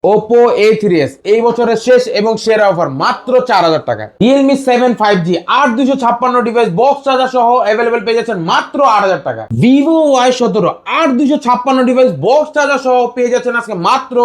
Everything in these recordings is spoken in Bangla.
Oppo A3s এই বছরের শেষ এবং সেরা অফার মাত্র 4000 টাকায়। Realme 7 5G 8256 device box charger সহ अवेलेबल পেয়ে যাচ্ছেন মাত্র 8000 টাকা। Vivo Y17 8256 device box charger সহ পেয়ে যাচ্ছেন আজকে মাত্র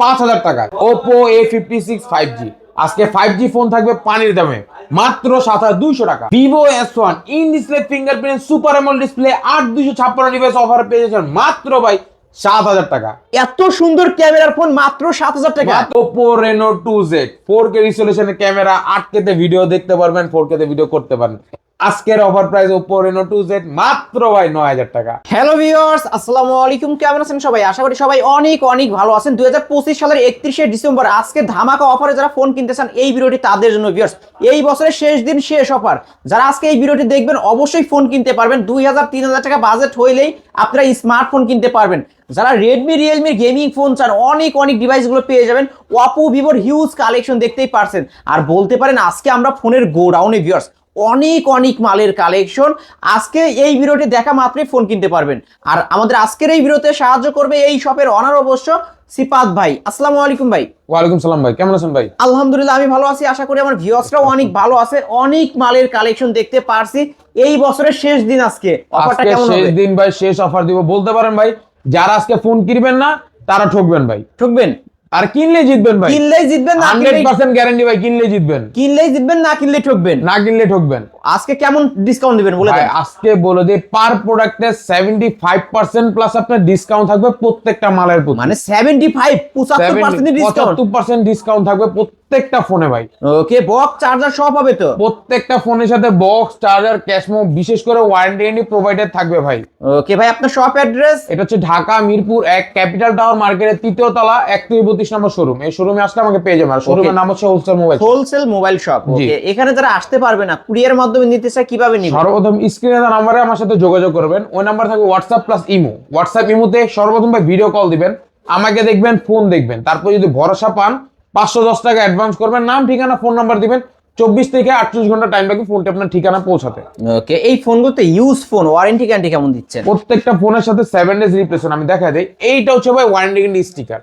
5000 টাকায়। Oppo A56 5G আজকে 5G ফোন থাকবে পানির দামে মাত্র 7200 টাকা। Vivo S1 in display fingerprint super AMOLED display 8256 device offer পেয়ে যাচ্ছেন মাত্র ভাই 7000 টাকা। এত সুন্দর ক্যামেরার ফোন মাত্র 7000 টাকা। Oppo Reno 2Z 4K রিজলিউশনের camera 8K তে ভিডিও দেখতে পারবেন, 4K তে ভিডিও করতে পারবেন। আজকের offer price Oppo Reno 2Z মাত্র ভাই 9000 টাকা। হ্যালো ভিউয়ার্স, আসসালামু আলাইকুম। কেমন আছেন সবাই? আশা করি সবাই অনেক অনেক ভালো আছেন। 2025 সালের 31শে ডিসেম্বর আজকে ধামাকা অফারে যারা ফোন কিনতে চান এই ভিডিওটি তাদের জন্য ভিউয়ার্স। এই বছরের শেষ দিন শেষ অফার, যারা আজকে এই ভিডিওটি দেখবেন অবশ্যই ফোন কিনতে পারবেন। 2000-3000 টাকা বাজেট হইলেই আপনারা স্মার্টফোন কিনতে পারবেন। যারা রেডমি রিয়েলমির গেমিং ফোন চান অনেক অনেক ডিভাইসগুলো পেয়ে যাবেন। ওপো ভিভোর হিউজ কালেকশন দেখতেই পারছেন। আর বলতে পারেন আজকে আমরা ফোনের গোডাউনে ভিউয়ার্স অনেক অনেক মালের কালেকশন। আজকে এই ভিডিওটি দেখা মাত্রই ফোন কিনতে পারবেন। আর আমাদের আজকের এই ভিডিওতে সাহায্য করবে এই শপের অনার অবশ্য সিপাত ভাই। আসসালামু আলাইকুম ভাই। ওয়ালাইকুম সালাম ভাই, কেমন আছেন ভাই? আলহামদুলিল্লাহ আমি ভালো আছি, আশা করি আমার ভিউয়ার্সরাও অনেক ভালো আছে। অনেক মালের কালেকশন দেখতে পারছি। এই বছরের শেষ দিন আজকে অফারটা কেমন হবে? শেষ দিন ভাই, শেষ অফার দিব বলতে পারেন ভাই। যারা আজকে ফোন কিনবেন না তারা ঠকবেন ভাই। ঠকবেন আর কিনলে জিতবেন ভাই। কিনলেই জিতবেন, না 100% গ্যারান্টি ভাই, কিনলে জিতবেন। কিনলেই জিতবেন, না কিনলে ঠকবেন। না কিনলে ঠকবেন। আজকে কেমন ডিসকাউন্ট দিবেন বলে ভাই দেন। আজকে বলে দিই পার প্রোডাক্টে 75% প্লাস আপনার ডিসকাউন্ট থাকবে প্রত্যেকটা মালের প্রতি। মানে 75 75% ডিসকাউন্ট, 75% ডিসকাউন্ট থাকবে প্রত্যেকটা ফোনে ভাই। ওকে, বক্স চার্জার সব হবে তো? প্রত্যেকটা ফোনের সাথে বক্স চার্জার ক্যাশমো বিশেষ করে ওয়ারেন্টি প্রোভাইডার থাকবে ভাই। ওকে ভাই, আপনার শপ অ্যাড্রেস? এটা হচ্ছে ঢাকা মিরপুর 1 ক্যাপিটাল টাওয়ার মার্কেটের 3য় তলা 3132 নম্বর শোরুম। এই শোরুমে আসলে আমাকে পেয়ে যাবেন। আর শোরুমের নাম হচ্ছে হোলসেল মোবাইল শপ। ওকে, এখানে যারা আসতে পারবে না কুরিয়ার মাধ্যমে নিতে চায় কিভাবে নিবে? সর্বপ্রথম স্ক্রিনে দেওয়া নম্বরে আমার সাথে যোগাযোগ করবেন। ওই নাম্বার থাকবে হোয়াটসঅ্যাপ প্লাস ইমো। হোয়াটসঅ্যাপ ইমোতে সর্বপ্রথম ভাই ভিডিও কল দিবেন, আমাকে দেখবেন, ফোন দেখবেন। তারপর যদি ভরসা পান 510 টাকা অ্যাডভান্স করবেন, নাম ঠিকানা ফোন নাম্বার দিবেন। 24 থেকে 38 ঘন্টা টাইম লাগবে ফোনটা আপনার ঠিকানা পৌঁছাতে। ওকে, এই ফোনগুলোতে ইউজ ফোন ওয়ারেন্টি গ্যারান্টি কেমন দিচ্ছেন? প্রত্যেকটা ফোনের সাথে 7 ডেজ রিপ্লেসমেন্ট। আমি দেখা দেই, এইটা হচ্ছে ভাই ওয়ারেন্টি গ্যারান্টি স্টিকার।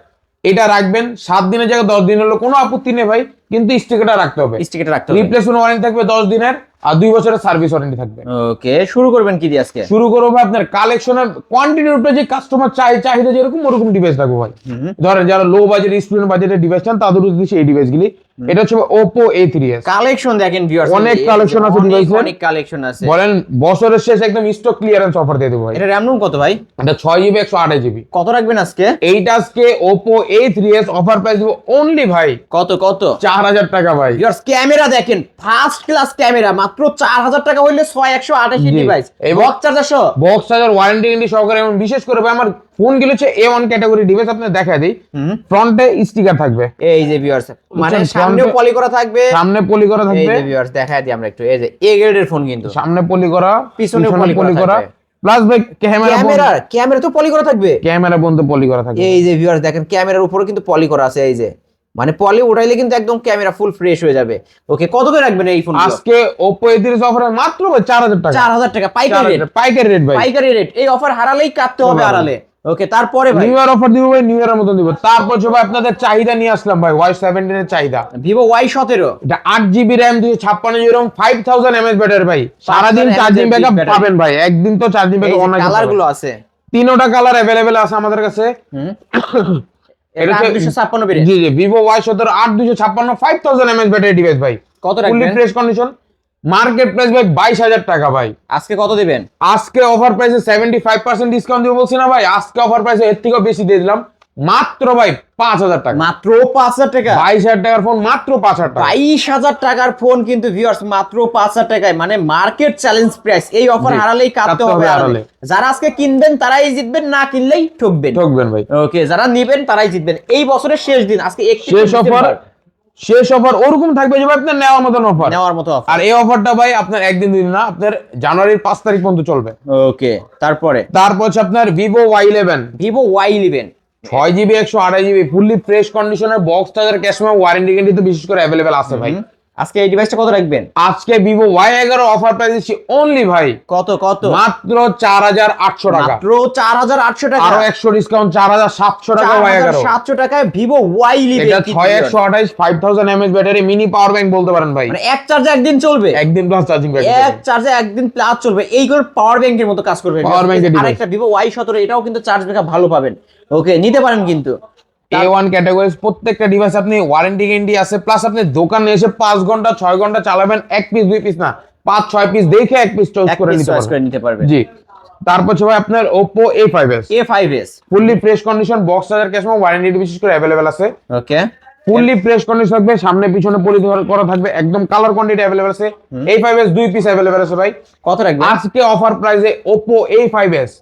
এটা রাখবেন 7 দিনের জায়গায় 10 দিন হলো কোনো আপত্তি নেই ভাই, কিন্তু স্টিকারটা রাখতে হবে। স্টিকারটা রাখতে হবে। রিপ্লেসমেন্ট ওয়ারেন্টি থাকবে 10 দিনের আর 2 বছরের সার্ভিস ওয়ারেন্টি থাকবে। ওকে, শুরু করবেন কি দিয়ে আজকে? শুরু করবো ভাই আপনার কালেকশনের কোয়ান্টিটির উপরে যে কাস্টমার চাহিদা যেরকম ওরকম ডিভাইস রাখবো ভাই। ধরেন যারা লো বাজেট স্টুডেন্ট বাজেটের ডিভাইস চান তাদের উদ্দেশ্যে এই ডিভাইসগুলি। এটা হচ্ছে Oppo A3s। কালেকশন দেখেন ভিউয়ার্স, অনেক কালেকশন আছে ডিভাইসের, অনেক কালেকশন আছে। বলেন বছরের শেষ একদম স্টক ক্লিয়ারেন্স অফার দিয়ে দেবো ভাই। এটা র‍্যাম রুম কত ভাই? এটা 6GB 128GB। কত রাখবেন আজকে? এইটা আজকে Oppo A3s অফার প্রাইস দিব অনলি ভাই কত 4000 টাকা ভাই। ভিউয়ার্স ক্যামেরা দেখেন, ফার্স্ট ক্লাস ক্যামেরা, মাত্র 4000 টাকা হইলে 6128 ডিভাইস বক্স চার্জার সহ। বক্স চার্জার ওয়ারেন্টি গ্যারান্টি সহকারে। এবং বিশেষ করে ভাই আমার ফোন গুলো হচ্ছে A1 ক্যাটাগরি ডিভাইস। আপনাদের দেখায় দেই, ফ্রন্টে স্টিকার থাকবে এই যে ভিউয়ার্স, মানে সামনেও পলি করা থাকবে, সামনে পলি করা থাকবে। এই যে ভিউয়ার্স দেখায় দিই আমরা একটু, এই যে এ গ্রেডের ফোন, কিন্তু সামনে পলি করা, পিছনে পলি করা। প্লাস ভাই ক্যামেরা তো পলি করা থাকবে, ক্যামেরা বন্ধ পলি করা থাকবে। এই যে ভিউয়ার্স দেখেন ক্যামেরার উপরে কিন্তু পলি করা আছে। এই যে মানে পলি উঠাইলে কিন্তু একদম ক্যামেরা ফুল ফ্রেশ হয়ে যাবে। ওকে, কত করে রাখবেন এই ফোন? আজকে Oppo A3s অফারে মাত্র 4000 টাকা। 4000 টাকা পাইকারি রেট, পাইকারি রেট ভাই, পাইকারি রেট। এই অফার হারালেই কাটতে হবে আড়ালে। ওকে, তারপরে ভাই নিউ ইয়ার অফার দিব ভাই, নিউ ইয়ারের মতন দিব। তারপর ভাই আপনাদের চাহিদা নিয়ে আসলাম ভাই Y17 এর চাহিদা। Vivo Y17 এটা 8GB RAM 256GB 5000 mAh battery ভাই। সারা দিন চার্জিং ব্যাকআপ পাবেন ভাই, একদিন তো চার্জিং ব্যাকআপ অনেক। কালার গুলো আছে, তিনটা কালার अवेलेबल আছে আমাদের কাছে। এটা 256 ভেরিয়েন্ট। জি জি, Vivo Y17 8256 5000 mAh battery device ভাই। কত রাখবেন? Fully fresh condition, market price ভাই 22000 টাকা ভাই। আজকে কত দিবেন? আজকে অফার প্রাইসে 75% ডিসকাউন্ট দিব বলছি না ভাই। আজকে অফার প্রাইসে এর থেকেও বেশি দিয়ে দিলাম, মাত্র ভাই 5000 টাকা। মাত্র 5000 টাকা। 22000 টাকার ফোন মাত্র 5000 টাকা। 22000 টাকার ফোন কিন্তু ভিউয়ার্স মাত্র 5000 টাকায়, মানে মার্কেট চ্যালেঞ্জ প্রাইস। এই অফার হারালেই কাটতে হবে আড়ালে। যারা আজকে কিনবেন তারাই জিতবেন, না কিনলেই ঠকবেন ভাই। ওকে, যারা নেবেন তারাই জিতবেন। এই বছরের শেষ দিন আজকে, শেষ অফার ওরকম থাকবে যে আপনার নেওয়ার মতো অফার। আর এই অফারটা ভাই আপনার একদিন দুদিন না, আপনার জানুয়ারির 5 তারিখ পর্যন্ত চলবে। ওকে, তারপরে হচ্ছে আপনার Vivo Y11। 6GB 128GB fully fresh কন্ডিশনের box charger cash memo warranty guarantee তো বিশেষ করে अवेलेबल আছে ভাই। আজকে এই ডিভাইসটা কত রাখবেন? আজকে ভিভো Y11 অফার প্রাইস দিচ্ছি অনলি ভাই কত কত? মাত্র 4800 টাকা, মাত্র 4800 টাকা, আরো 100 ডিসকাউন্ট 4700 টাকা Y11। 700 টাকায় ভিভো ওয়াই ইলেভেন, এটা 6128 5000 mAh battery, mini power bank বলতে পারেন ভাই। মানে এক চার্জে একদিন চলবে, একদিন প্লাস চার্জিং ব্যাক, এক চার্জে একদিন প্লাস চলবে। এইগুলো পাওয়ার ব্যাংকের মতো কাজ করবে। Power bank এর device। আরেকটা ভিভো Y17, এটাও কিন্তু চার্জ ব্যাকআপ ভালো পাবেন। ওকে, নিতে পারেন কিন্তু। A1 ক্যাটাগরিজ প্রত্যেকটা ডিভাইস আপনি ওয়ারেন্টি গ্যারান্টি আছে, প্লাস আপনি দোকানে এসে 5 ঘন্টা 6 ঘন্টা চালাবেন, এক পিস দুই পিস না 5-6 পিস দেখে এক পিস চয়েস এক করে piece নিতে choice করে পারবেন। নিতে পারবেন। জি, তারপর হচ্ছে ভাই আপনার Oppo A5s A5s, fully fresh condition, box charger, cash memo, warranty বিশেষ করে अवेलेबल আছে। ওকে, ফুললি ফ্রেশ কন্ডিশন থাকবে, সামনে পিছনে পলি করা থাকবে, একদম কালার কোয়ান্টিটি अवेलेबल আছে। A5s দুই পিস अवेलेबल আছে ভাই। কত রাখবেন আজকে অফার প্রাইসে Oppo A5s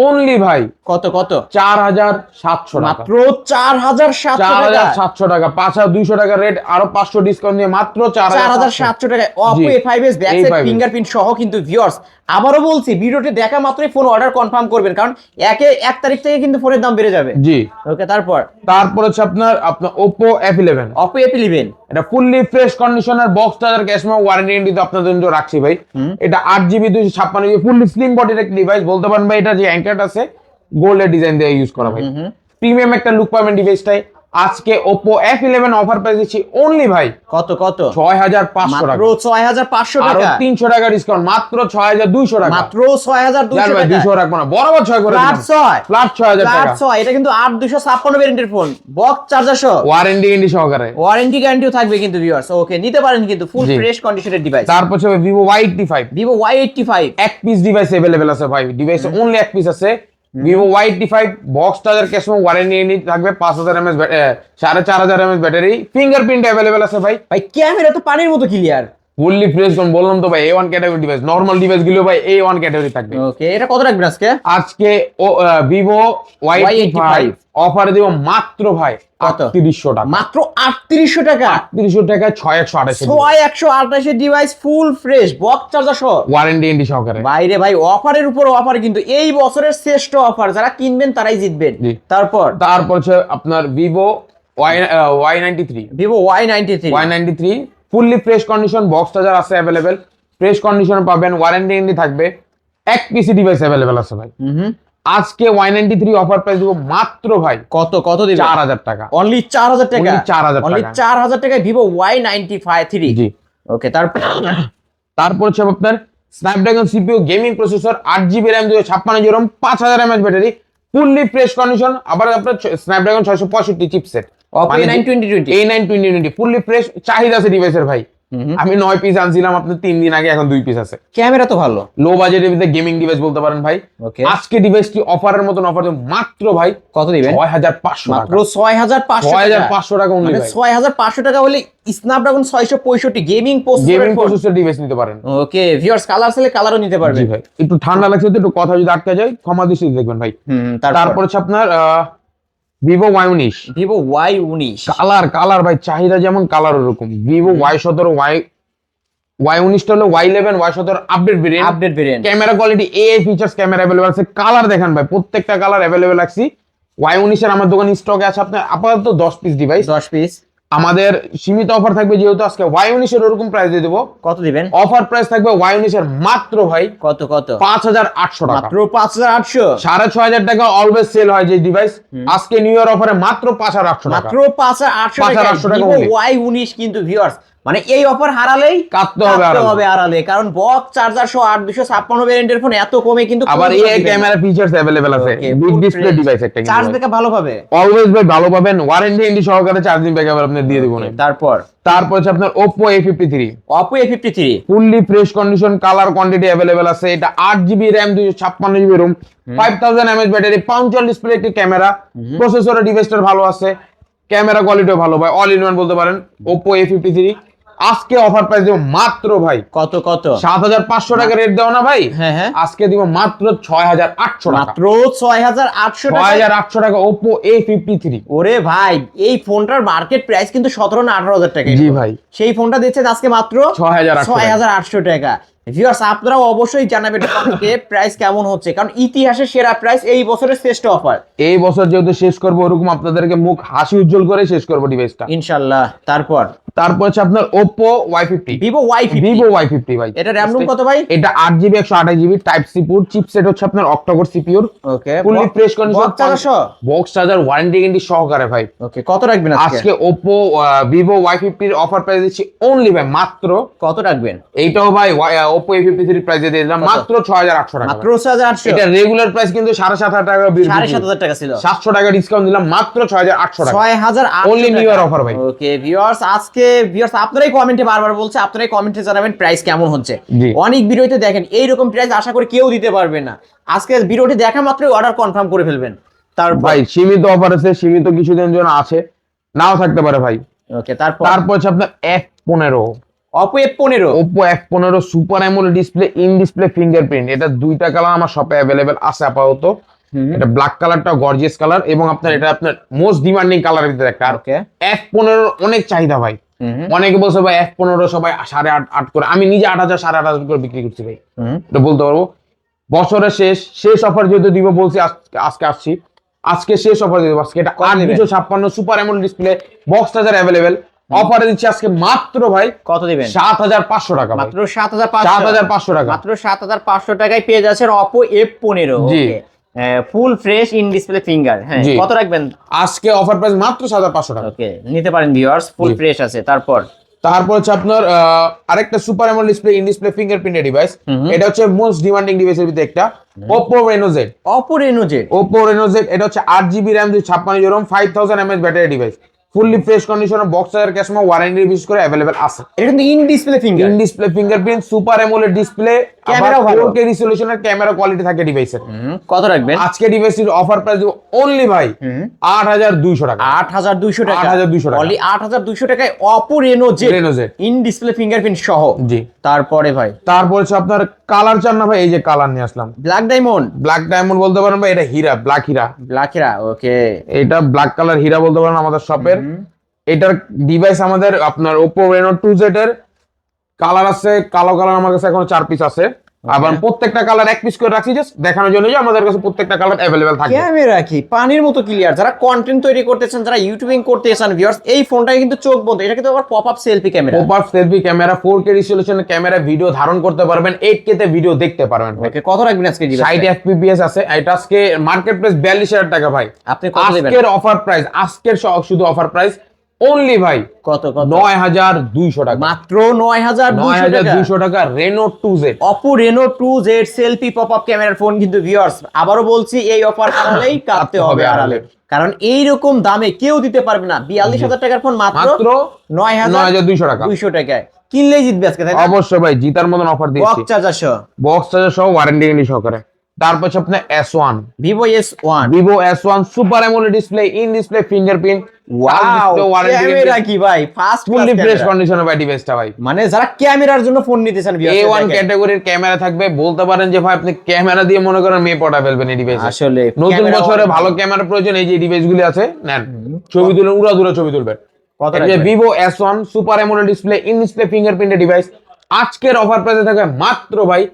অনলি ভাই কত কত? 4700 টাকা, মাত্র 4700 টাকা, 4700 টাকা, 5200 টাকা রেট, আরো 500 ডিসকাউন্ট দিয়ে মাত্র 4700 4700 টাকায় Oppo A5s back side A5s fingerprint সহ কিন্তু ভিউয়ার্স। আবারও বলছি, ভিডিওটি দেখা মাত্রই ফোন অর্ডার কনফার্ম করবেন, কারণ 1 তারিখ থেকে কিন্তু ফোনের দাম বেড়ে যাবে। জি। ওকে, তারপর তারপর হচ্ছে আপনার Oppo F11, Oppo A11, এটা ফুললি ফ্রেশ কন্ডিশনের, box charger, cash memo, warranty কিন্তু আপনাদের জন্য রাখছি ভাই। এটা 8GB 256GB ফুললি স্লিম বডির একটা ডিভাইস বলতে পারেন ভাই। এটা যে অ্যাঙ্কারটা আছে গোল্ডের ডিজাইন দিয়ে ইউজ করা ভাই, প্রিমিয়াম একটা লুক পাবেন ডিভাইসটাই। আজকে Oppo F11 অফার প্রাইস দিচ্ছি অনলি ভাই কত কত? 6500 মাত্র টাকা, 6500 আরো টাকা, 300 টাকা ডিসকাউন্ট, মাত্র 6200 টাকা। মাত্র 6200 জান ভাই টাকা, 200 রাখবো না, বরাবর 6 করে ফ্ল্যাট 6, ফ্ল্যাট 6000 টাকা, ফ্ল্যাট 6। এটা কিন্তু 8256 ভেরিয়েন্টের ফোন, বক্স চার্জার সহ, ওয়ারেন্টি গ্যারান্টি সহকারে, ওয়ারেন্টি গ্যারান্টিও থাকবে কিন্তু ভিউয়ার্স। ওকে, নিতে পারেন কিন্তু ফুল জি। ফ্রেশ কন্ডিশনের ডিভাইস। তারপর হচ্ছে Vivo Y85, Vivo Y85, এক পিস ডিভাইস अवेलेबल আছে ভাই, ডিভাইসে অনলি এক পিস আছে। Vivo Y85 box charger, cash memo, warranty থাকবে, 5000 mAh 4500 mAh battery, fingerprint available আছে ভাই। ভাই ক্যামেরা তো পানির মতো ক্লিয়ার। ফুললি ফ্রেশ কোন বললাম তো ভাই, A1 category device, normal device গুলো ভাই A1 ক্যাটাগরি থাকবে। ওকে, এটা কত রাখবেন আজকে? আজকে Vivo Y85 অফারে দিব মাত্র ভাই কত? 3800 টাকা, মাত্র 3800 টাকা, 3800 টাকা 6128 6128 এর device, full fresh box charger সহ, ওয়ারেন্টি গ্যারান্টি সহকারে। বাইরে ভাই অফারের উপর অফার, কিন্তু এই বছরের শ্রেষ্ঠ অফার, যারা কিনবেন তারাই জিতবেন। জি। তারপর তারপর হচ্ছে আপনার Vivo Y93 Vivo Y93, fully fresh condition, box charger আছে अवेलेबल, ফ্রেশ কন্ডিশন পাবেন, ওয়ারেন্টি গ্যারান্টি থাকবে, এক পিসি ডিভাইস अवेलेबल আছে ভাই। আজকে Y93 অফার প্রাইস দিব মাত্র ভাই কত কত দিবেন? 4000 টাকা, অনলি 4000 টাকা, Only 4000 অনলি টাকা। 4000 টাকায় Vivo Y93। জি। ওকে, তারপর তারপর হচ্ছে আপনার Snapdragon CPU gaming processor, 8GB RAM 256GB ROM, 5000 mAh battery, fully fresh condition, আবার আপনার Snapdragon 665 chipset, Oppo A9 2020, A9 2020 fully fresh, চাহিদা আছে ডিভাইসের ভাই। আমি 9 পিস আনছিলাম আপনার 3 দিন আগে, এখন 2 পিস আছে। ক্যামেরা তো ভালো, লো বাজেটের ভিতরে গেমিং ডিভাইস বলতে পারেন ভাই। ওকে, আজকে ডিভাইসটি অফারের মতন অফার মাত্র ভাই কত দিবেন? 6500 মাত্র টাকা, 6500 টাকা, 6500 টাকা অনলি মানে ভাই। 6500 টাকা হলে Snapdragon 665 gaming gaming processor. Processor device নিতে পারেন। ওকে ভিউয়ার্স, কালার সেলে কালারও নিতে জি পারবেন। ভাই, একটু ঠান্ডা লাগছে তো একটু কথা যদি আটকে যায় ক্ষমা দৃষ্টিতে দেখবেন ভাই। তারপর হচ্ছে আপনার Vivo Y19, Vivo Y19, colour ভাই চাহিদা যেমন কালার ওরকম। Vivo Y17, Y19 টা হলো Y11, Y17 update variant, update variant, camera quality AI features camera available আছে। কালার দেখেন ভাই, প্রত্যেকটা কালার अवेलेबल আছে। Y19 এর আমার দোকানে স্টকে আছে আপনার আপাতত 10 পিস ডিভাইস। 10 পিস। আমাদের সীমিত অফার থাকবে, যেহেতু আজকে Y19 এর ওরকম প্রাইস দিয়ে দেবো। কত দিবেন? অফার প্রাইস থাকবে Y19 এর মাত্র ভাই কত কত? 5800 টাকা, মাত্র 5800, 6500 টাকা অলওয়েজ সেল হয় যে ডিভাইস। আজকে নিউ ইয়ার অফারে মাত্র 5800 টাকা, মাত্র 5800 টাকা 5800 টাকা Vivo only। Y19 কিন্তু ভিউয়ার্স, মানে এই অফার হারালেই কাটতে হবে আড়ালে, কারণ বক্স চার্জার সহ 8256 ভেরিয়েন্টের ফোন এত কমে কিন্তু আবার এই ক্যামেরা ফিচারস अवेलेबल আছে, বিগ ডিসপ্লে ডিভাইস একটা, চার্জ ব্যাকআপ ভালো পাবে, অলওয়েজ ভাই ভালো পাবেন, ওয়ারেন্টি গ্যারান্টি সহকারে চার্জিং ব্যাকআপ আপনি দিয়ে দেব না। তারপর হচ্ছে আপনার Oppo A53, Oppo A53 fully fresh condition, colour quantity available আছে। এটা 8GB RAM 256GB ROM, 5000 mAh battery, punctual display একটি ক্যামেরা, প্রসেসরের ডিভাইসটার ভালো আছে, ক্যামেরা কোয়ালিটিও ভালো ভাই, অল ইন ওয়ান বলতে পারেন Oppo A53। আজকে অফার প্রাইস দিব মাত্র ভাই কত কত? 7500 টাকা রেট দাও না ভাই, হ্যাঁ আজকে দিব মাত্র 6800 টাকা, মাত্র 6800 টাকা, 6800 টাকা Oppo A53। ওরে ভাই, এই ফোনটার মার্কেট প্রাইস কিন্তু 17 না 18000 টাকা। জি ভাই, সেই ফোনটা দিচ্ছেন আজকে মাত্র 6800 টাকা। ভিউয়ার্স, আপনারাও অবশ্যই জানাবেন কমেন্টে প্রাইস কেমন হচ্ছে, কারণ ইতিহাসের সেরা প্রাইস, এই বছরের শ্রেষ্ঠ অফার। এই বছর যেহেতু শেষ করবো, ওরকম আপনাদেরকে মুখ হাসি উজ্জ্বল করে শেষ করবো ডিভাইসটা ইনশাআল্লাহ। তারপর তারপর হচ্ছে আপনার Oppo Y50, Vivo Y50, Vivo Y50 ভাই। এটা RAM ROM কত ভাই? এটা 8GB 128GB type C port, chipset হচ্ছে আপনার octacore CPU, okay, fully fresh condition, box charger, box charger, warranty guarantee সহকারে ভাই। ওকে, কত রাখবেন আজকে Oppo Vivo Y50 এর অফার প্রাইস দিচ্ছি অনলি ভাই মাত্র, কত রাখবেন? এইটাও ভাই Oppo A53 প্রাইস দিয়ে দিলাম মাত্র 6800 টাকা, মাত্র 6800। এটা রেগুলার প্রাইস কিন্তু 7500 টাকা, 7500 টাকা ছিল, 700 টাকা ডিসকাউন্ট দিলাম মাত্র 6800 টাকা, 6800 অনলি নিউ ইয়ার অফার ভাই। ওকে ভিউয়ার্স, আজকে ভিউয়ার্স আপনারাই কমেন্টে বারবার বলছে, আপনারাই কমেন্টে জানাবেন প্রাইস কেমন হচ্ছে। জি। অনেক ভিডিওতে দেখেন এইরকম প্রাইস আশা করি কেউ দিতে পারবে না, আজকে ভিডিওটি দেখা মাত্রই অর্ডার কনফার্ম করে ফেলবেন। তারপর ভাই সীমিত অফার আছে, সীমিত কিছুদিন জন্য আছে, নাও থাকতে পারে ভাই। ওকে, তারপর হচ্ছে আপনার F15, Oppo F15, Oppo F15 super AMOLED display, in display fingerprint. এটা দুইটা কালার আমার শপে অ্যাভেলেবেল আছে আপাতত। এটা ব্ল্যাক কালারটা গর্জিয়াস কালার, এবং আপনার এটা আপনার মোস্ট ডিমান্ডিং কালারের ভিতরে একটা। আর ওকে, F15 অনেক চাহিদা ভাই, অনেকে বলছে ভাই F15 সবাই 8.5 করে, আমি নিজে 8000 8.5 করে বিক্রি করছি ভাই। এটা বলতে পারবো বছরের শেষ অফার যেহেতু দিব বলছি, আজকে শেষ অফার দিব। আজকে এটা 8256 super AMOLED display, box charger available, অফারে দিচ্ছি আজকে মাত্র ভাই কত দিবেন? 7500 টাকা, মাত্র 7500, 7500 টাকা, মাত্র 7500 টাকায় পেয়ে যাচ্ছেন Oppo F15। G, full fresh in display finger. হ্যাঁ, জি। কত রাখবেন? আজকে অফার প্রাইস মাত্র 7500 টাকা। ওকে, নিতে পারেন ভিউয়ার্স, ফুল ফ্রেশ আছে। তারপর হচ্ছে আপনার আরেকটা super AMOLED display, in display fingerprint device. এটা হচ্ছে মোস্ট ডিমান্ডিং ডিভাইসের ভিতরে একটা, Oppo Reno Z। Oppo Reno Z, Oppo Reno Z, এটা হচ্ছে 8GB RAM 256GB ROM 5000 mAh battery device, fully fresh condition, box charger, cash memo, warranty বিশেষ করে অ্যাভেলেবেল আছে। এটা কিন্তু in display finger, in display fingerprint, super AMOLED display, camera ভালো, 4K রেজোলিউশনের ক্যামেরা কোয়ালিটি থাকে ডিভাইসের। কত রাখবেন? আজকে ডিভাইসটির অফার প্রাইস দিব অনলি ভাই 8200 টাকা, 8200 টাকা, 8200 টাকা, অনলি 8200 টাকায় Oppo Reno Z in display fingerprint সহ। জি। তারপরে ভাই, তারপর হচ্ছে আপনার কালার চান না ভাই, এই যে কালার নিয়ে আসলাম, ব্ল্যাক ডায়মন্ড, ব্ল্যাক ডায়মন্ড বলতে পারেন ভাই, এটা হীরা, ব্ল্যাক হীরা, ব্ল্যাক হীরা। ওকে, এটা ব্ল্যাক কালার হীরা বলতে পারেন আমাদের শপের। এটার ডিভাইস আমাদের আপনার Oppo Reno 2Z এর কালার আছে, কালো কালার আমার কাছে এখন 4 পিস আছে, আবার প্রত্যেকটা কালার 1 পিস করে রাখছি জাস্ট দেখানোর জন্য যে আমাদের কাছে প্রত্যেকটা কালার अवेलेबल থাকে। ক্যামেরা কি পানির মতো ক্লিয়ার, যারা কন্টেন্ট তৈরি করতেছেন, যারা ইউটিউবিং করতেছেন ভিউয়ার্স, এই ফোনটাকে কিন্তু চোখ বন্ধ, এটা কিন্তু আবার popup selfie camera, popup selfie camera, 4K রেজোলিউশনের ক্যামেরা, ভিডিও ধারণ করতে পারবেন, 8K তে ভিডিও দেখতে পারবেন। ওকে, কত রাখবেন আজকে? 60 fps আছে। এটা আজকে মার্কেট প্রাইস 42000 টাকা ভাই, আপনি কত দিবেন? আজকের অফার প্রাইস, আজকের শুধু অফার প্রাইস অনলি ভাই কত 9200 টাকা, মাত্র 9200 টাকা। Reno 2Z, Oppo Reno 2Z selfie pop up ক্যামেরার ফোন কিন্তু ভিউয়ার্স, আবারও বলছি এই অফার আড়ালেই কাটতে হবে আড়ালে, কারণ এই রকম দামে কেউ দিতে পারবে না। 42000 টাকার ফোন মাত্র 9200 টাকা, 200 টাকায় কিনলেই জিতবে আজকে, তাই না? অবশ্যই ভাই, জিতার মতন অফার দিয়েছি, বক্স চার্জার সহ ওয়ারেন্টি গ্যারান্টি সহকারে। তারপর হচ্ছে আপনার S1, Vivo S1, Vivo S1 super AMOLED display, in display fingerprint, wow, camera কি ভাই, ফাস্ট ফুললি ফ্রেশ কন্ডিশনে ভাই ডিভাইসটা ভাই। মানে যারা ক্যামেরার জন্য ফোন নিতে চান ভিউয়ার্স, A1 ক্যাটাগরির ক্যামেরা থাকবে, বলতে পারেন যে ভাই আপনি ক্যামেরা দিয়ে মনে করেন মেয়ে পটা ফেলবেন এই ডিভাইসে। আসলে নতুন বছরে ভালো ক্যামেরা প্রয়োজন, এই যে ডিভাইসগুলি আছে নেন, ছবি তুলে উড়াধুরা ছবি তুলবেন। কত এই যে Vivo S1 super AMOLED display, in display fingerprinted device, আজকের অফার প্রাইসে থাকবে মাত্র ভাই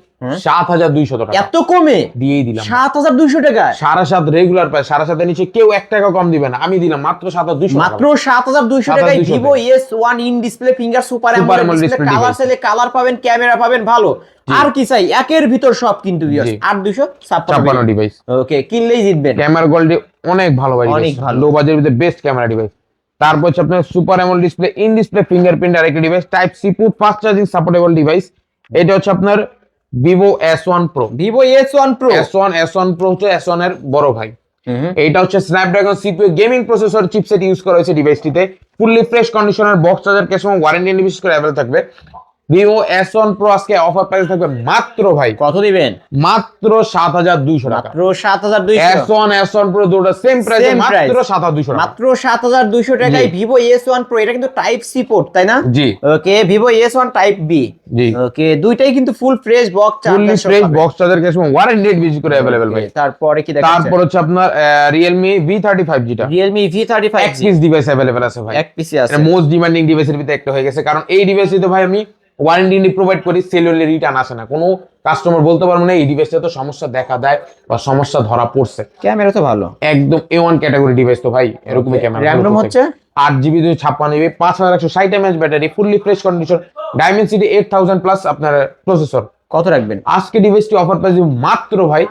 7200 টাকা, এত কমে দিয়েই দিলাম 7200 টাকা, 7.5 রেগুলার প্রাইস, 7.5 নিচে কেউ 1 টাকা কম দিবে না, আমি দিলাম মাত্র 7200 টাকা, মাত্র 7200 টাকায় 7200 Vivo S1 in display finger super AMOLED display, colour সেলে কালার পাবেন, ক্যামেরা পাবেন ভালো, আর কি চাই, একের ভিতর সব কিন্তু ভিউয়ার্স। 8256 ডিভাইস, ওকে, কিনলেই জিতবেন। ক্যামেরা কোয়ালিটি অনেক ভালো ভাই, অনেক ভালো, লো বাজেটের ভিতরে বেস্ট ক্যামেরা ডিভাইস। তারপর হচ্ছে আপনার super AMOLED display, in display fingerprint আরেকটা device, type C port, fast charging supportable device. এটা হচ্ছে আপনার Vivo S1 Pro, Vivo S1 Pro, S1 Pro হচ্ছে S1 এর বড় ভাই। এইটা হচ্ছে Snapdragon CPU gaming processor chipset use করা হয়েছে ডিভাইসটিতে, ফুললি ফ্রেশ কন্ডিশনের, বক্স চার্জার, ক্যাশ এবং ওয়ারেন্টি বিশেষ করে অ্যাভেলেবল থাকবে। Vivo S1 Pro আজকে অফার প্রাইস থাকবে মাত্র ভাই, কত দিবেন? মাত্র 7200 টাকা, মাত্র 7200। S1 Pro দুটো সেম প্রাইস, মাত্র 7200 টাকা, মাত্র 7200 টাকায় Vivo S1 Pro। এটা কিন্তু টাইপ সি পোর্ট, তাই না? জি। ওকে, Vivo S1 টাইপ বি, জি। ওকে, দুইটাই কিন্তু full fresh box fully charger, fresh box charger, cash এবং ওয়ারেন্টি বিশেষ করে অ্যাভেলেবল ভাই। তারপরে কি দেখাচ্ছেন? তারপর হচ্ছে আপনার Realme V35 যেটা, Realme V35 এক পিস ডিভাইস অ্যাভেলেবল আছে ভাই, এক পিসি আছে, এটা মোস্ট ডিমান্ডিং ডিভাইসের ভিতরে একটা হয়ে গেছে, কারণ এই ডিভাইসে তো ভাই আমি ওয়ারেন্টি প্রোভাইড করি, সেল হলে রিটার্ন আসে না, কোনো কাস্টমার বলতে পারবো না এই ডিভাইসটা তো সমস্যা দেখা দেয় বা সমস্যা ধরা পড়ছে। ক্যামেরা তো ভালো, একদম A1 ক্যাটাগরি ডিভাইস তো ভাই, এরকমই ক্যামেরা। র‍্যাম রম হচ্ছে 8GB 256GB 5160 mAh battery, fully fresh condition, Dimensity 8000 plus আপনার প্রসেসর। কত রাখবেন আজকে ডিভাইসটি অফার প্রাইস মাত্র ভাই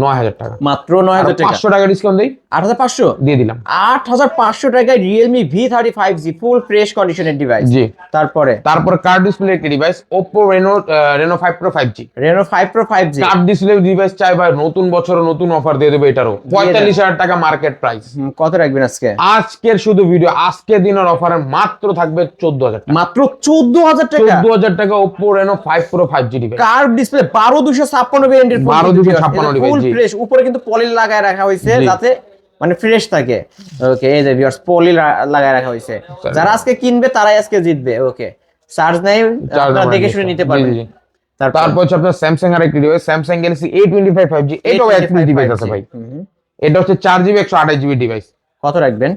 9000 টাকা, মাত্র 9000 টাকা, 500 টাকা ডিসকাউন্ট দেই, 8500 দিয়ে দিলাম। 8500 টাকায় Realme V35G ফুল ফ্রেশ কন্ডিশনের ডিভাইস। জি, তারপর কার্ড ডিসপ্লে একটি device Oppo Reno 5 Pro 5G। Reno 5 Pro 5G card display device চাই ভাই, নতুন বছর নতুন অফার দিয়ে দেবে, এটারও 45000 টাকা মার্কেট প্রাইস। কত রাখবেন আজকে? আজকের শুধু ভিডিও, আজকের দিনের অফারে মাত্র থাকবে 14000 টাকা, মাত্র 14000 টাকা, 14000 টাকা Oppo Reno 5 Pro 5G device. Curve display 12256 ভেরিয়েন্টের ফোন, 12256 ফুল ডিভাইস। ফ্রেশ, উপরে কিন্তু পলি লাগায় রাখা হয়েছে যাতে মানে ফ্রেশ থাকে। ওকে, এই যে ভিউয়ার্স পলি লাগায় রাখা হয়েছে, যারা আজকে কিনবে তারাই আজকে জিতবে। ওকে, চার্জ নাই, আপনারা দেখে শুনে নিতে পারবেন। তারপর হচ্ছে আপনার স্যামসাং আর একটি device Samsung Galaxy A25 5G, এটাও একটি ডিভাইস আছে ভাই। এটা হচ্ছে 4GB 128GB ডিভাইস। কত রাখবেন?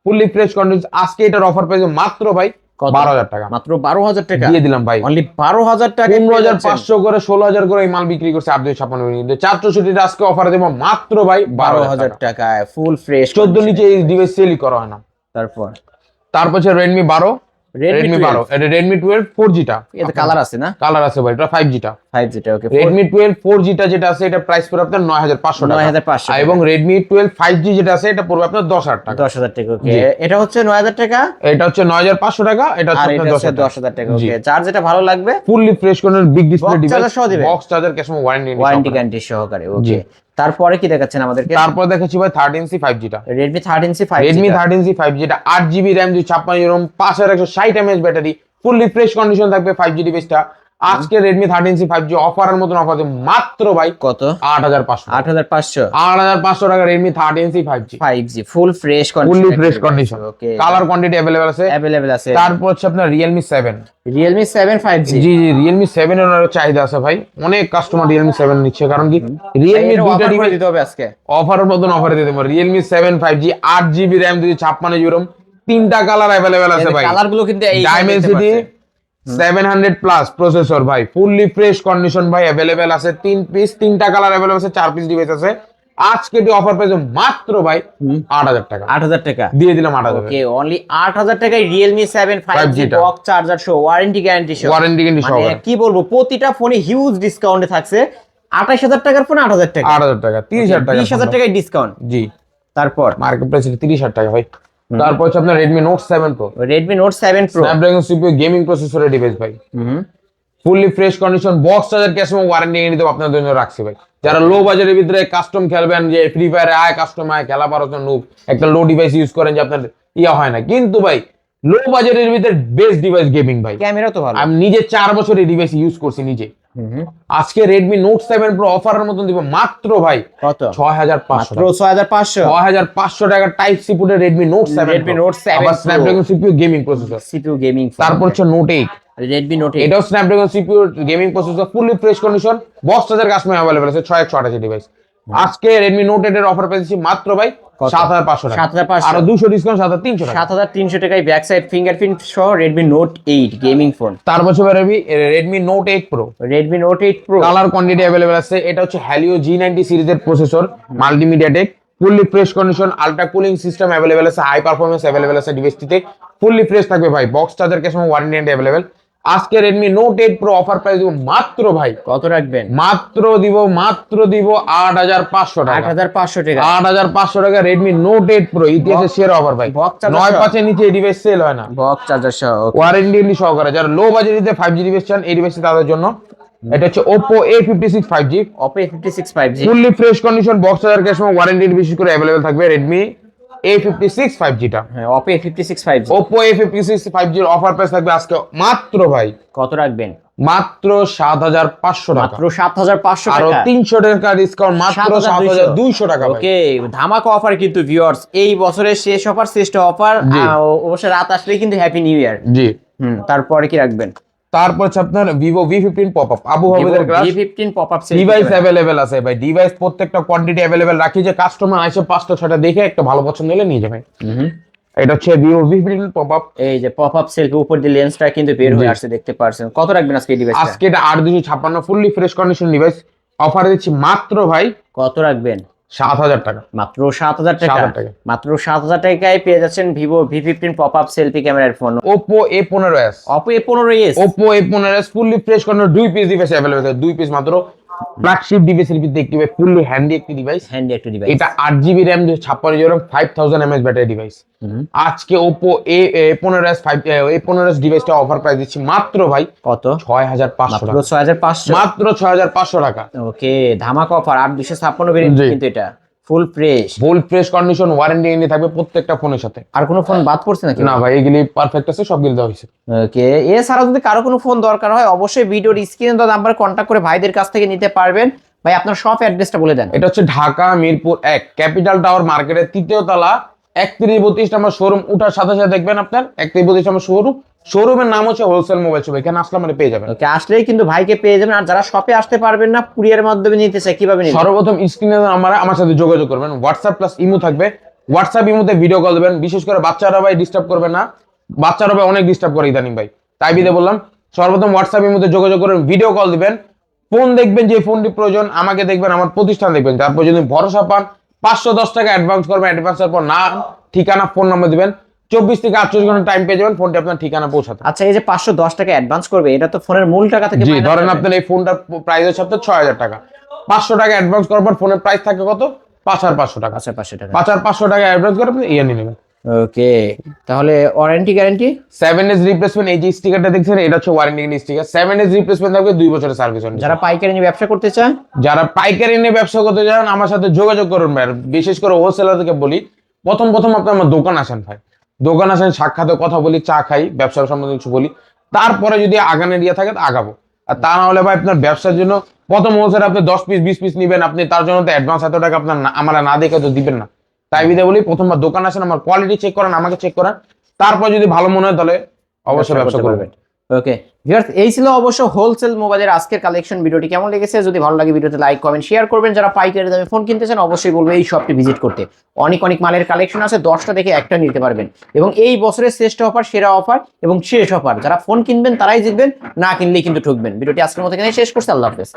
ফুললি ফ্রেশ কন্ডিশন, আজকে এটার অফার প্রাইস মাত্র ভাই 12000 টাকা, মাত্র 12000 টাকা দিয়ে দিলাম ভাই। অনলি 12000 টাকা, 15500 করে 16000 করে এই মাল বিক্রি করছে 856 মিনিটে। 464 আজকে অফারে দেব মাত্র ভাই 12000 টাকায় ফুল ফ্রেশ। 14 নিচে এই ডিভাইস সেলই করা হয় না। তারপর হচ্ছে Redmi 12, Redmi 12 এটা Redmi 12 4G টা, এতে কালার আছে না? কালার আছে ভাই, এটা 5G টা। 5G টা ওকে। Redmi 12 4G টা যেটা আছে এটা প্রাইস পড়বে আপনার 9500 টাকা, 9500 এবং Redmi 12 5G যেটা আছে এটা পড়বে আপনার 10000 টাকা। 10000 টাকা ওকে। এটা হচ্ছে 9000 টাকা, এটা হচ্ছে 9500 টাকা, এটা হচ্ছে আর এটা হচ্ছে 10000 টাকা ওকে। চার্জ যেটা ভালো লাগবে, ফুললি ফ্রেশ কোনের বিগ ডিসপ্লে ডিভাইস, সহ দিবে, box charger, cash warranty guarantee সহকারে ওকে। তারপরে কি দেখাচ্ছেন আমাদেরকে? তারপর দেখাচ্ছি ভাই 13C 5G টা, Redmi 13C 5G, Redmi 13C 5G এটা 8GB RAM 256GB ROM 5160 mAh battery, fully fresh condition থাকবে 5G ডিভাইসটা। আজকে Redmi 13C 5G অফারের মতন অফার দেব মাত্র ভাই কত? 8500 8500 টাকা Redmi 13C 5G full fresh fully fresh condition, okay. Colour quantity available আছে। তারপর হচ্ছে আপনার Realme 7, Realme 7 5G। জি Realme 7 এর চাহিদা আছে ভাই, অনেক কাস্টমার Realme 7 নিচ্ছে, কারণ কি Realme দুইটা ডিভাইস দিতে হবে আজকে, অফারের মতন অফারে দিয়ে দেবো। Realme 7 5G 8GB RAM 256GB ROM, তিনটা কালার अवेलेबल আছে ভাই। কালারগুলো কিন্তু এই Dimensity 700 প্লাস প্রসেসর ভাই, ফুললি ফ্রেশ কন্ডিশন ভাই अवेलेबल আছে, 3 পিস, তিনটা কালার अवेलेबल আছে, 4 পিস ডিভাইস আছে। আজকে এটি অফার প্রাইস মাত্র ভাই 8000 টাকা, 8000 টাকা দিয়ে দিলাম 8000 ওকে। অনলি 8000 টাকায় Realme 7 5G বক্স চার্জার সহ, ওয়ারেন্টি গ্যারান্টি সহ, মানে কি বলবো, প্রতিটা ফোনে হিউজ ডিসকাউন্টে থাকছে। 28000 টাকার ফোন 8000 টাকা, 8000 টাকা, 30000 টাকা, 20000 টাকায় ডিসকাউন্ট। জি, তারপর মার্কেট প্রাইস 30000 টাকা ভাই। তারপর হচ্ছে আপনার Redmi Note 7 Pro, Redmi Note 7 Pro Snapdragon CPU gaming প্রসেসরের ডিভাইস ভাই, fully fresh condition, box charger, cash এবং ওয়ারেন্টি নিয়ে নিতে আপনাদের জন্য রাখছি ভাই। যারা লো বাজেটের ভিতরে কাস্টম খেলবেন, যে ফ্রি ফায়ারে কাস্টম খেলা পারো নুব, একটা লো ডিভাইস ইউজ করেন যে আপনার হয় না, কিন্তু ভাই লো বাজেটের ভিতরে বেস্ট ডিভাইস গেমিং ভাই, ক্যামেরা তো ভালো। আমি নিজে 4 বছর এই ডিভাইস ইউজ করছি নিজে। আজকে Redmi Note 7 Pro অফারের মতন দিব মাত্র ভাই কত? 6500 মাত্র 6500 টাকা টাইপ সি পুটে Redmi Note 7 Redmi Note 7 আবার Snapdragon CPU gaming processor, CPU gaming. তারপর হচ্ছে Note 8, Redmi Note 8 এটাও Snapdragon CPU gaming processor, fully fresh condition, box charger customer available আছে, 6128 ডিভাইস। আজকে Redmi Note 8 এর অফার পেয়েছি মাত্র ভাই 7500 টাকা, 7500, আর 200 ডিসকাউন্ট 7300 টাকা, 7300 টাকায় ব্যাক সাইড ফিঙ্গারপ্রিন্ট সহ Redmi Note 8 গেমিং ফোন। তারপর হচ্ছে Redmi Note 8 Pro, Redmi Note 8 Pro colour quantity available আছে। এটা হচ্ছে Helio G90 সিরিজের processor, multimedia tech, fully fresh condition, ultra cooling system available আছে, হাই পারফরম্যান্স अवेलेबल আছে ডিভাইসটিতে, ফুললি ফ্রেশ থাকবে ভাই, বক্স চার্জার ক্যাশ এবং ওয়ারেন্টি अवेलेबल। আজকে Redmi Note 8 Pro offer price দিব মাত্র ভাই, কত রাখবেন? মাত্র দিব 8500 টাকা, 8500 টাকা, 8500 টাকা Redmi Note 8 Pro, ইতিহাসের সেরা অফার ভাই। 9.5 এর নিচে এই ডিভাইস সেল হয় না, বক্স চার্জার সহ ওয়ারেন্টি সহকারে। যারা লো বাজেটে 5G ডিভাইস চান, এই ডিভাইসটি তাদের জন্য। এটা হচ্ছে Oppo A56 5G, Oppo A56 5G fully fresh condition, box charger cash এবং ওয়ারেন্টি বিশেষ করে अवेलेबल থাকবে Redmi A56 5G টা। হ্যাঁ, Oppo A56 5G, Oppo A56 5G এর অফার প্রাইস থাকবে আজকে মাত্র ভাই, কত রাখবেন? মাত্র 7500 টাকা, মাত্র 7500 আর টাকা, 300 টাকা ডিসকাউন্ট, মাত্র 7200 টাকা ভাই। ওকে, ধামাকা অফার কিন্তু ভিউয়ার্স, এই বছরের শেষ অফার, শ্রেষ্ঠ অফার। অবশ্য রাত আসলেই কিন্তু হ্যাপি নিউ ইয়ার। জি, তারপরে কি রাখবেন? তারপর হচ্ছে আপনার Vivo V15 পপআপ, আবু হাবিদের class V15 popup device available আছে ভাই। ডিভাইস প্রত্যেকটা কোয়ান্টিটি अवेलेबल রাখি, যে কাস্টমার আসে 5টা 6টা দেখে একটা ভালো পছন্দ হলে নিয়ে যাবে। এটা হচ্ছে ভিভো V15 পপআপ। এই যে পপ আপ সেলফি উপর দিয়ে লেন্সটা কিন্তু বের হয়ে আসছে, দেখতে পাচ্ছেন। কত রাখবেন আজকে এই ডিভাইসটা? আজকে এটা 8256 ফুললি ফ্রেশ কন্ডিশন ডিভাইস অফারে দিচ্ছি মাত্র ভাই কত রাখবেন? 7000 টাকা। মাত্র 7000 টাকা। 7000 টাকা। মাত্র 7000 টাকায় পেয়ে যাচ্ছেন Vivo V15 pop up selfie ক্যামেরার phone. Oppo A15s, Oppo A15s, Oppo A15s fully fresh condition 2 piece device available আছে, 2 পিস মাত্র। ফ্ল্যাগশিপ ডিভাইসের ভিতরে একটি ফুললি হ্যান্ডি একটি ডিভাইস। হ্যান্ডি একটা ডিভাইস। এটা 8GB RAM 256GB 5000 mAh battery device. আজকে Oppo A15s A15s ডিভাইসটা অফার প্রাইস দিচ্ছি মাত্র ভাই কত? 6500 মাত্র টাকা। 6500। মাত্র 6500 টাকা। ওকে, ধামাকা অফার 8256 ভেরিয়েন্ট জি। কিন্তু এটা full fresh. Full fresh condition warranty এনে থাকবে প্রত্যেকটা ফোনের সাথে। আর কোনো ফোন বাদ পড়ছে নাকি? না ভাই, এগুলি পারফেক্ট আছে, সবগুলো দেওয়া হয়েছে। ওকে, এছাড়াও যদি কারো কোনো ফোন দরকার হয় অবশ্যই ভিডিওর স্ক্রিনে দেওয়া নাম্বারে কন্ট্যাক্ট করে ভাইদের কাছ থেকে নিতে পারবেন। ভাই আপনার শপ অ্যাড্রেসটা বলে দেন। এটা হচ্ছে ঢাকা মিরপুর 1 ক্যাপিটাল টাওয়ার মার্কেটের 3য় তলা 3132 নম্বর শোরুম। উঠার সাথে সাথে দেখবেন আপনার 3132 নম্বর শোরুম। শোরুমের নাম হচ্ছে হোলসেল মোবাইল শপ। এখানে আসলে মানে পেয়ে যাবেন। ওকে, আসলেই কিন্তু ভাইকে পেয়ে যাবেন। আর যারা শপে আসতে পারবেন না, কুরিয়ারের মাধ্যমে নিতে চাই, কিভাবে নিতে? সর্বপ্রথম স্ক্রিনে আমার সাথে যোগাযোগ করবেন। হোয়াটসঅ্যাপ প্লাস ইমো থাকবে। হোয়াটসঅ্যাপ ইমোতে ভিডিও কল দেবেন। বিশেষ করে বাচ্চারা ভাই ডিস্টার্ব করবে না, বাচ্চারা ভাই অনেক ডিস্টার্ব করে ইদানিং ভাই, তাই বিদে বললাম সর্বপ্রথম হোয়াটসঅ্যাপ ইমোতে যোগাযোগ করবেন, ভিডিও কল দিবেন। ফোন দেখবেন যে ফোনটি প্রয়োজন, আমাকে দেখবেন, আমার প্রতিষ্ঠান দেখবেন। তারপর যদি ভরসা পান 510 টাকা অ্যাডভান্স করবেন। অ্যাডভান্সের পর নাম, ঠিকানা, ফোন নাম্বার দিবেন। 24 থেকে 48 ঘন্টা টাইম পেয়ে যাবেন ফোনটি আপনার ঠিকানা পৌঁছাতে। আচ্ছা, এই যে 510 টাকা অ্যাডভান্স করবে, এটা তো ফোনের মূল টাকা থেকে জি, minus ধরেন হবে। আপনার এই ফোনটার প্রাইস হচ্ছে আপনার 6000 টাকা। 500 টাকা অ্যাডভান্স করার পর ফোনের প্রাইস থাকে কত? 5500 টাকা। আচ্ছা, 500 টাকা। 5500 টাকা অ্যাডভান্স করে আপনি ইয়ে নিয়ে নেবেন। ওকে, তাহলে ওয়ারেন্টি গ্যারান্টি? 7 days replacement. এই যে স্টিকারটা দেখছেন, এটা হচ্ছে ওয়ারেন্টি স্টিকার। 7 days রিপ্লেসমেন্ট থাকবে, 2 বছরের সার্ভিস ওয়ারেন্টি। যারা পাইকারি নিয়ে ব্যবসা করতে চায়, যারা পাইকারি নিয়ে ব্যবসা করতে চান আমার সাথে যোগাযোগ করুন ভাই। আর বিশেষ করে হোলসেলার থেকে বলি, প্রথম আপনি আমার দোকান আসেন ভাই। দোকান আসেন, সাক্ষাতে কথা বলি, চা খাই, ব্যবসার সম্বন্ধে কিছু বলি। তারপরে যদি আগানোর ইয়ে থাকে আগাবো। আর তা না হলে ভাই আপনার ব্যবসার জন্য প্রথম হোলসেল আপনি 10 পিস 20 পিস নিবেন, আপনি তার জন্য তো অ্যাডভান্স এত টাকা আপনার আমরা না দেখে তো দিবেন না। তাই বিদে বলি প্রথমবার দোকান আসেন, আমার কোয়ালিটি চেক করেন, আমাকে চেক করেন, তারপর যদি ভালো মনে হয় তাহলে অবশ্যই ব্যবসা করবেন। ওকে ভিউয়ার্স, এই ছিল অবশ্য হোলসেল মোবাইলের আজকের কালেকশন। ভিডিওটি কেমন লেগেছে? যদি ভালো লাগে ভিডিওতে লাইক, কমেন্ট, শেয়ার করবেন। যারা পাইকারি দামে ফোন কিনতে চান অবশ্যই বলবো এই শপটি ভিজিট করতে। অনেক মালের কালেকশন আছে, 10টা দেখে একটা নিতে পারবেন। এবং এই বছরের শ্রেষ্ঠ অফার, সেরা অফার এবং শেষ অফার, যারা ফোন কিনবেন তারাই জিতবেন, না কিনলেই কিন্তু ঠকবেন। ভিডিওটি আজকের মতো এখানে শেষ করছি। আল্লাহ হাফেজ।